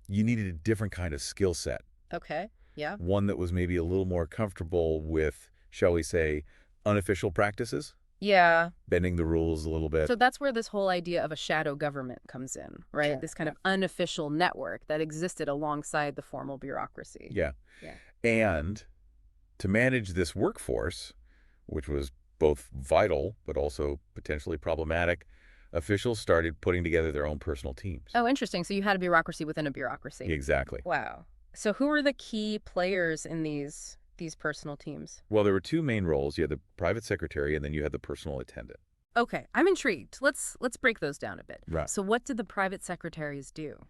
you needed a different kind of skill set. Okay. Yeah. One that was maybe a little more comfortable with, shall we say, unofficial practices. Yeah. Bending the rules a little bit. So that's where this whole idea of a shadow government comes in, right? This kind of unofficial network that existed alongside the formal bureaucracy. Yeah. Yeah. And to manage this workforce, which was both vital but also potentially problematic, officials started putting together their own personal teams. Oh, interesting. So you had a bureaucracy within a bureaucracy. Exactly. Wow. So who were the key players in these personal teams? Well, there were two main roles. You had the private secretary and then you had the personal attendant. Okay, I'm intrigued. Let's break those down a bit. Right. So what did the private secretaries do?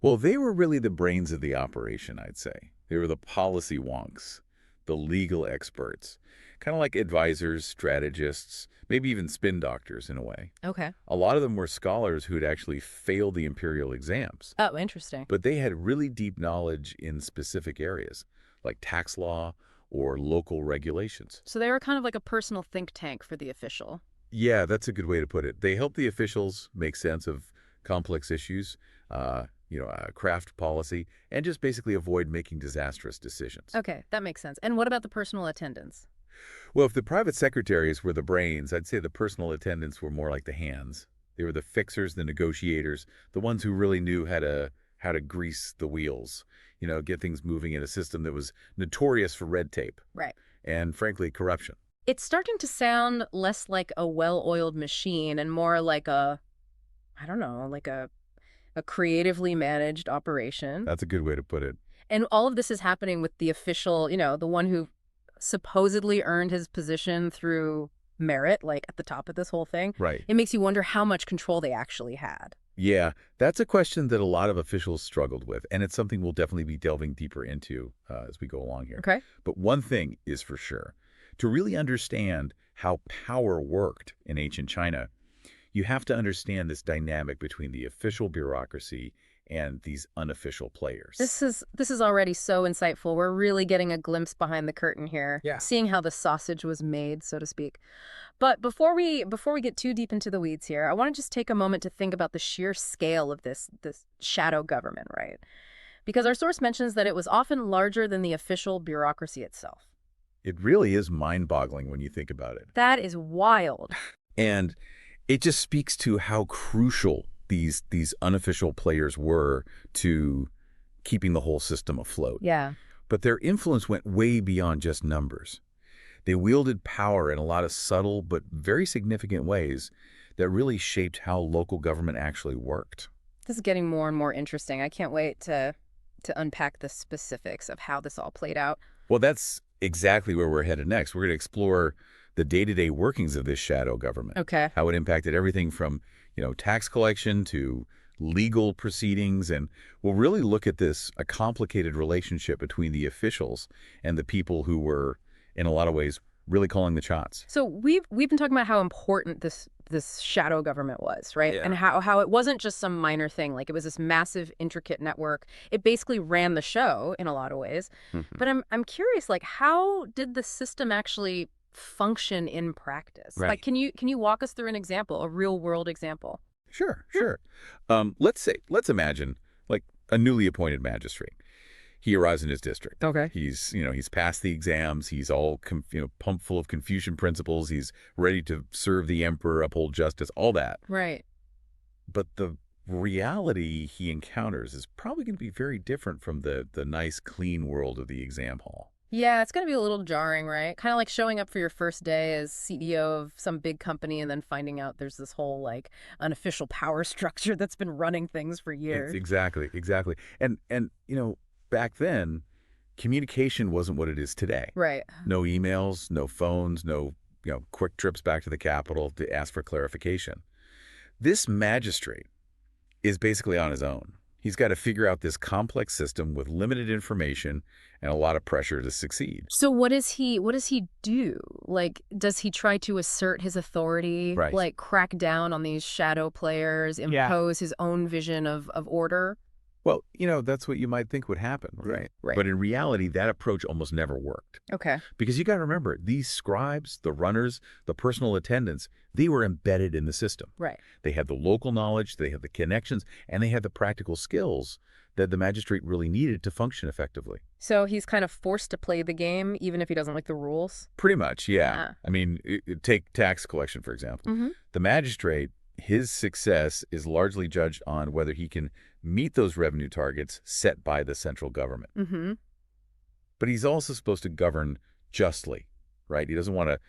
Well, they were really the brains of the operation, I'd say. They were the policy wonks, the legal experts, kind of like advisors, strategists, maybe even spin doctors in a way. Okay. A lot of them were scholars who had actually failed the imperial exams, Oh, interesting. but they had really deep knowledge in specific areas, like tax law or local regulations. So they were kind of like a personal think tank for the official. Yeah, that's a good way to put it. They helped the officials make sense of complex issues, craft policy, and just basically avoid making disastrous decisions. Okay, that makes sense. And what about the personal attendants? Well, if the private secretaries were the brains, I'd say the personal attendants were more like the hands. They were the fixers, the negotiators, the ones who really knew how to grease the wheels, get things moving in a system that was notorious for red tape Right. and, frankly, corruption. It's starting to sound less like a well-oiled machine and more like I don't know, like a creatively managed operation. That's a good way to put it. And all of this is happening with the official, the one who supposedly earned his position through merit, like at the top of this whole thing. Right. It makes you wonder how much control they actually had. Yeah, that's a question that a lot of officials struggled with, and it's something we'll definitely be delving deeper into as we go along here. Okay. But one thing is for sure. To really understand how power worked in ancient China, you have to understand this dynamic between the official bureaucracy and these unofficial players. This is already so insightful. We're really getting a glimpse behind the curtain here, Yeah. seeing how the sausage was made, so to speak. But before we get too deep into the weeds here, I want to just take a moment to think about the sheer scale of this shadow government, right? Because our source mentions that it was often larger than the official bureaucracy itself. It really is mind-boggling when you think about it. That is wild. And it just speaks to how crucial these unofficial players were to keeping the whole system afloat. Yeah. But their influence went way beyond just numbers. They wielded power in a lot of subtle but very significant ways that really shaped how local government actually worked. This is getting more and more interesting. I can't wait to unpack the specifics of how this all played out. Well, that's exactly where we're headed next. We're going to explore the day-to-day workings of this shadow government. Okay. How it impacted everything from, tax collection to legal proceedings. And we'll really look at a complicated relationship between the officials and the people who were, in a lot of ways, really calling the shots. So we've been talking about how important this shadow government was, right? Yeah. And how it wasn't just some minor thing. Like it was this massive, intricate network. It basically ran the show in a lot of ways. Mhm. But I'm curious, like, how did the system actually function in practice? Right. Like, can you walk us through an example, a real world example? Sure. Let's imagine like a newly appointed magistrate. He arrives in his district. Okay. He's passed the exams. He's all pumped full of Confucian principles. He's ready to serve the emperor, uphold justice, all that. Right. But the reality he encounters is probably going to be very different from the nice, clean world of the exam hall. Yeah, it's going to be a little jarring, right? Kind of like showing up for your first day as CEO of some big company and then finding out there's this whole like unofficial power structure that's been running things for years. Exactly. And back then, communication wasn't what it is today. Right. No emails, no phones, no quick trips back to the Capitol to ask for clarification. This magistrate is basically on his own. He's got to figure out this complex system with limited information and a lot of pressure to succeed. So what does he do? Like, does he try to assert his authority, Right. like crack down on these shadow players, impose his own vision of order? Well, that's what you might think would happen, right? Right. But in reality, that approach almost never worked. Okay. Because you got to remember, these scribes, the runners, the personal attendants, they were embedded in the system. Right. They had the local knowledge, they had the connections, and they had the practical skills that the magistrate really needed to function effectively. So he's kind of forced to play the game, even if he doesn't like the rules? Pretty much, yeah. Yeah. I mean, take tax collection, for example. Mm-hmm. The magistrate, his success is largely judged on whether he can meet those revenue targets set by the central government. Mm-hmm. But he's also supposed to govern justly, right? He doesn't want to,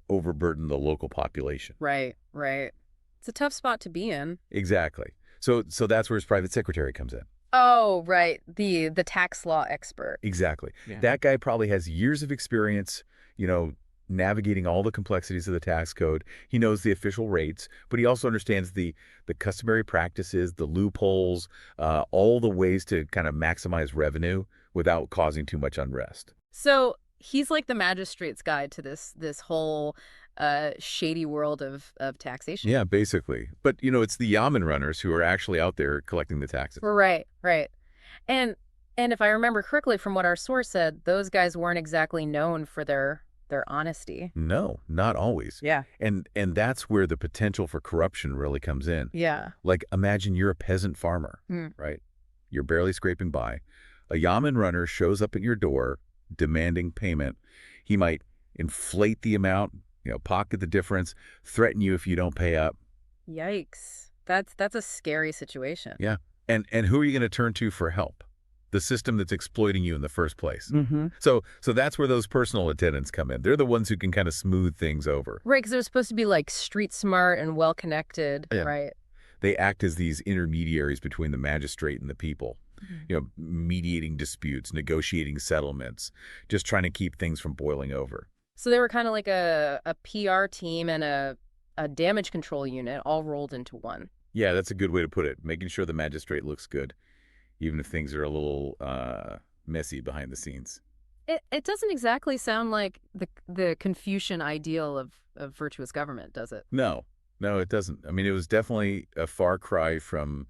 overburden the local population. Right. It's a tough spot to be in. Exactly. So that's where his private secretary comes in. Oh, right. The tax law expert. Exactly. Yeah. That guy probably has years of experience, navigating all the complexities of the tax code. He knows the official rates, but he also understands the customary practices, the loopholes, all the ways to kind of maximize revenue without causing too much unrest. So he's like the magistrate's guide to this whole shady world of taxation. Yeah, basically. But, it's the yamen runners who are actually out there collecting the taxes. Right, right. And and if I remember correctly from what our source said, those guys weren't exactly known for their honesty. No, not always. Yeah. And that's where the potential for corruption really comes in. Yeah. Like, imagine you're a peasant farmer, Mm. right? You're barely scraping by. A yamen runner shows up at your door demanding payment. He might inflate the amount, pocket the difference, threaten you if you don't pay up. Yikes. That's a scary situation. Yeah. And who are you going to turn to for help? The system that's exploiting you in the first place. Mm-hmm. So that's where those personal attendants come in. They're the ones who can kind of smooth things over. Right, because they're supposed to be like street smart and well connected, Yeah. right? They act as these intermediaries between the magistrate and the people, Mhm. mediating disputes, negotiating settlements, just trying to keep things from boiling over. So they were kind of like a PR team and a damage control unit all rolled into one. Yeah, that's a good way to put it. Making sure the magistrate looks good, even if things are a little messy behind the scenes. It doesn't exactly sound like the Confucian ideal of virtuous government, does it? No, it doesn't. I mean, it was definitely a far cry from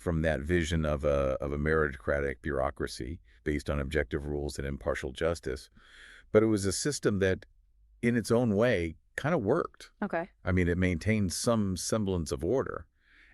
that vision of a meritocratic bureaucracy based on objective rules and impartial justice. But it was a system that, in its own way, kind of worked. Okay. I mean, it maintained some semblance of order,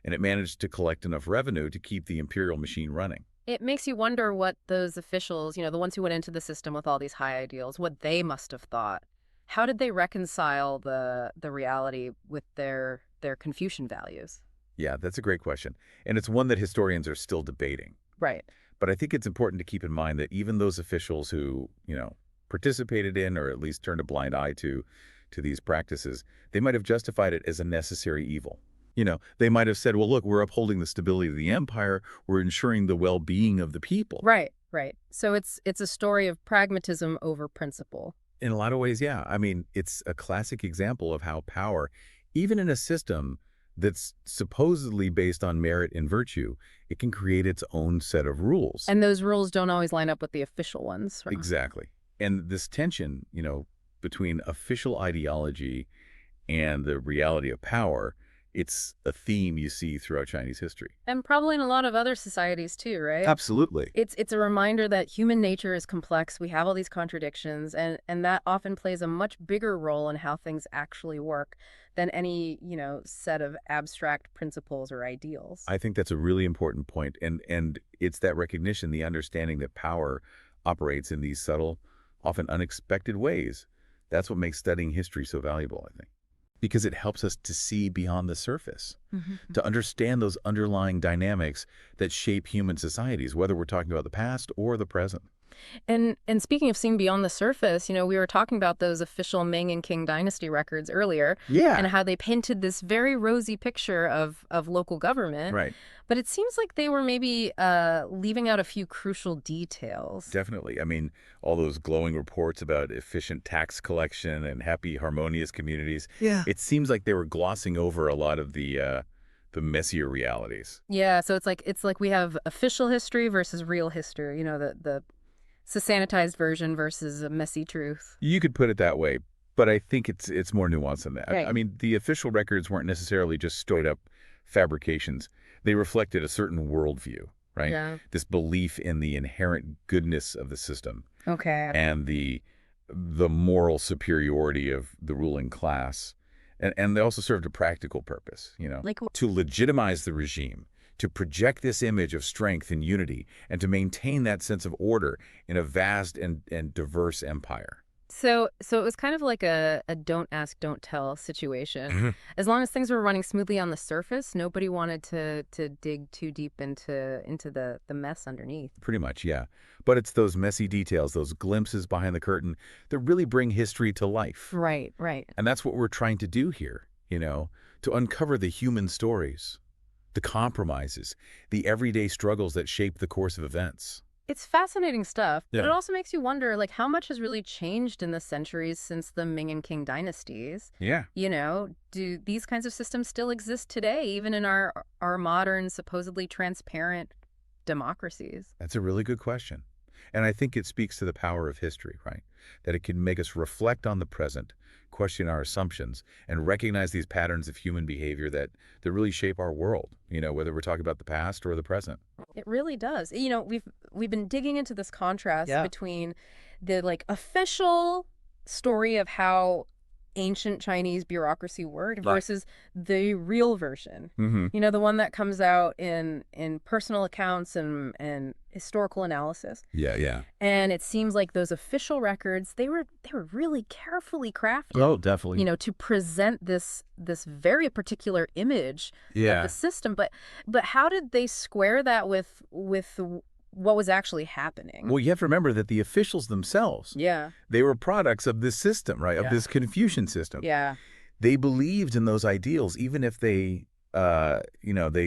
and it managed to collect enough revenue to keep the imperial machine running. It makes you wonder what those officials, the ones who went into the system with all these high ideals, what they must have thought. How did they reconcile the reality with their Confucian values? Yeah, that's a great question. And it's one that historians are still debating. Right. But I think it's important to keep in mind that even those officials who, participated in or at least turned a blind eye to these practices, they might have justified it as a necessary evil. They might have said, well, look, we're upholding the stability of the empire. We're ensuring the well-being of the people. Right, right. So it's a story of pragmatism over principle. In a lot of ways, yeah. I mean, it's a classic example of how power, even in a system that's supposedly based on merit and virtue, it can create its own set of rules. And those rules don't always line up with the official ones. Right? Exactly. And this tension, between official ideology and the reality of power, it's a theme you see throughout Chinese history. And probably in a lot of other societies too, right? Absolutely. It's a reminder that human nature is complex. We have all these contradictions, and that often plays a much bigger role in how things actually work than any, set of abstract principles or ideals. I think that's a really important point. And it's that recognition, the understanding that power operates in these subtle, often unexpected ways. That's what makes studying history so valuable, I think. Because it helps us to see beyond the surface, to understand those underlying dynamics that shape human societies, whether we're talking about the past or the present. And speaking of seeing beyond the surface, we were talking about those official Ming and Qing dynasty records earlier. Yeah. And how they painted this very rosy picture of local government. Right. But it seems like they were maybe leaving out a few crucial details. Definitely. I mean, all those glowing reports about efficient tax collection and happy, harmonious communities. Yeah. It seems like they were glossing over a lot of the messier realities. Yeah. So it's like we have official history versus real history. It's a sanitized version versus a messy truth. You could put it that way, but I think it's more nuanced than that. Right. I mean, the official records weren't necessarily just straight up fabrications. They reflected a certain worldview, right? Yeah. This belief in the inherent goodness of the system. Okay. And the moral superiority of the ruling class. And they also served a practical purpose, Like, to legitimize the regime, to project this image of strength and unity, and to maintain that sense of order in a vast and diverse empire. so it was kind of like a don't ask, don't tell situation. As long as things were running smoothly on the surface, nobody wanted to dig too deep into the mess underneath. Pretty much, yeah. But it's those messy details, those glimpses behind the curtain that really bring history to life. Right, right. And that's what we're trying to do here, to uncover the human stories, the compromises, the everyday struggles that shape the course of events. It's fascinating stuff, but Yeah. it also makes you wonder, like, how much has really changed in the centuries since the Ming and Qing dynasties? Yeah. Do these kinds of systems still exist today, even in our modern, supposedly transparent democracies? That's a really good question. And I think it speaks to the power of history, right? That it can make us reflect on the present, question our assumptions, and recognize these patterns of human behavior that really shape our world, whether we're talking about the past or the present. It really does. We've been digging into this contrast Yeah. between the like official story of how ancient Chinese bureaucracy worked Right. versus the real version. Mm-hmm. The one that comes out in personal accounts and historical analysis. Yeah, yeah. And it seems like those official records, they were really carefully crafted. Oh, definitely. To present this very particular image of the system, but how did they square that with what was actually happening? Well, you have to remember that the officials themselves, Yeah, they were products of this system, right? Of Yeah. this Confucian system. yeah, They believed in those ideals, even if they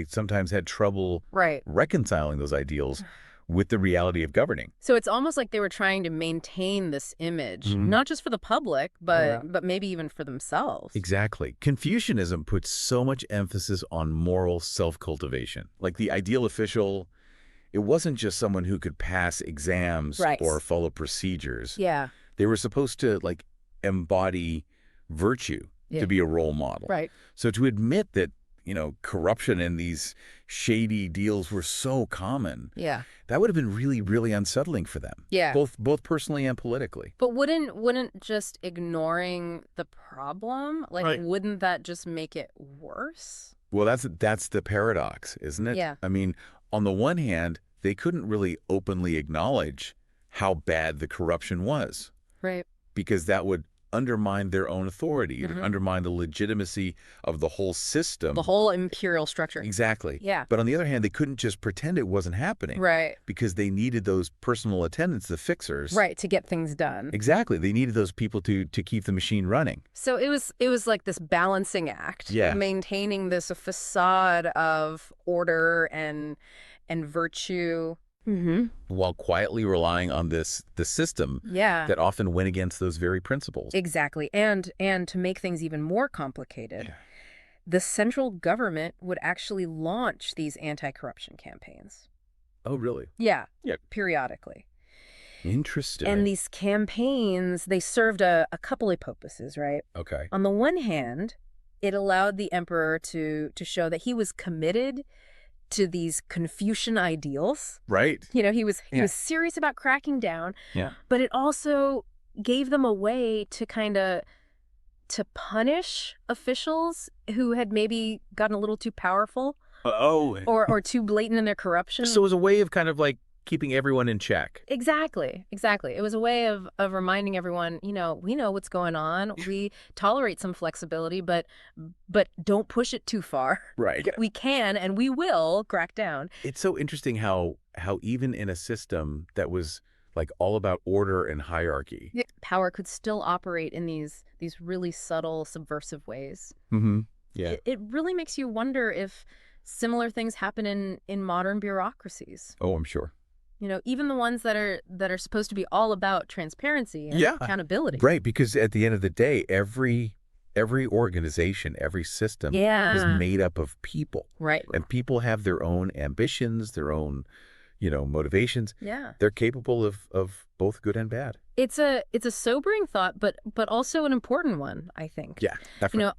sometimes had trouble right. reconciling those ideals with the reality of governing. So it's almost like they were trying to maintain this image, Mhm. not just for the public, but Yeah. but maybe even for themselves. Exactly. Confucianism puts so much emphasis on moral self-cultivation. Like the ideal official, it wasn't just someone who could pass exams Right. or follow procedures. Yeah, They were supposed to embody virtue Yeah. to be a role model. right. So to admit that, corruption and these shady deals were so common, Yeah, that would have been really, really unsettling for them. yeah. Both personally and politically. But wouldn't just ignoring the problem, Right. wouldn't that just make it worse? Well, that's the paradox, isn't it? Yeah. I mean, on the one hand, they couldn't really openly acknowledge how bad the corruption was, Right. because that would undermine their own authority. It would Mhm. undermine the legitimacy of the whole system. The whole imperial structure. Exactly. Yeah. But on the other hand, they couldn't just pretend it wasn't happening. Right. Because they needed those personal attendants, the fixers. Right, to get things done. Exactly. They needed those people to keep the machine running. So it was like this balancing act, Yeah. maintaining this facade of order and virtue. Mm-hmm. While quietly relying on the system Yeah. that often went against those very principles. Exactly. And to make things even more complicated, Yeah. the central government would actually launch these anti-corruption campaigns. Oh, really? Yeah. Yeah. Periodically. Interesting. And these campaigns, they served a couple of purposes, right? Okay. On the one hand, it allowed the emperor to show that he was committed to these Confucian ideals. Right. He was Yeah. serious about cracking down. Yeah. But it also gave them a way to to punish officials who had maybe gotten a little too powerful or too blatant in their corruption. So it was a way of kind of keeping everyone in check. Exactly. It was a way of reminding everyone, we know what's going on. We tolerate some flexibility, but don't push it too far. Right. We can and we will crack down. It's so interesting how even in a system that was all about order and hierarchy. Power could still operate in these really subtle, subversive ways. Mm-hmm. Yeah. It really makes you wonder if similar things happen in modern bureaucracies. Oh, I'm sure. Even the ones that are supposed to be all about transparency and Yeah. accountability. Right, because at the end of the day, every organization, every system is made up of people. Right. And people have their own ambitions, their own, motivations. Yeah. They're capable of both good and bad. It's a sobering thought, but also an important one, I think. Yeah, definitely.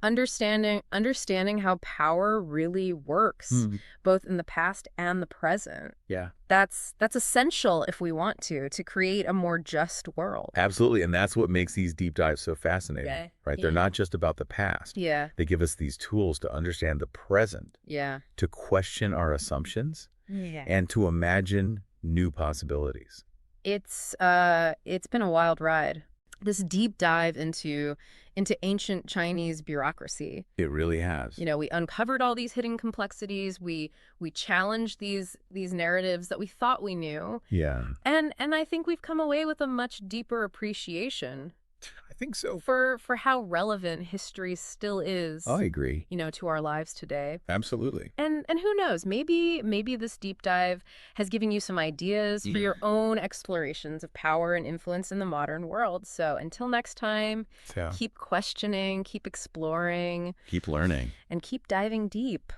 Understanding how power really works, both in the past and the present. Yeah. That's essential if we want to create a more just world. Absolutely, and that's what makes these deep dives so fascinating, Yeah. right? They're not just about the past. Yeah. They give us these tools to understand the present, Yeah. to question our assumptions, Yeah. and to imagine new possibilities. It's been a wild ride. This deep dive into ancient Chinese bureaucracy. It really has. We uncovered all these hidden complexities. We challenged these narratives that we thought we knew. Yeah. And I think we've come away with a much deeper appreciation I think so. for how relevant history still is, I agree. to our lives today. Absolutely. And who knows, maybe this deep dive has given you some ideas for your own explorations of power and influence in the modern world. So until next time, Yeah. keep questioning, keep exploring, Keep learning. and keep diving deep.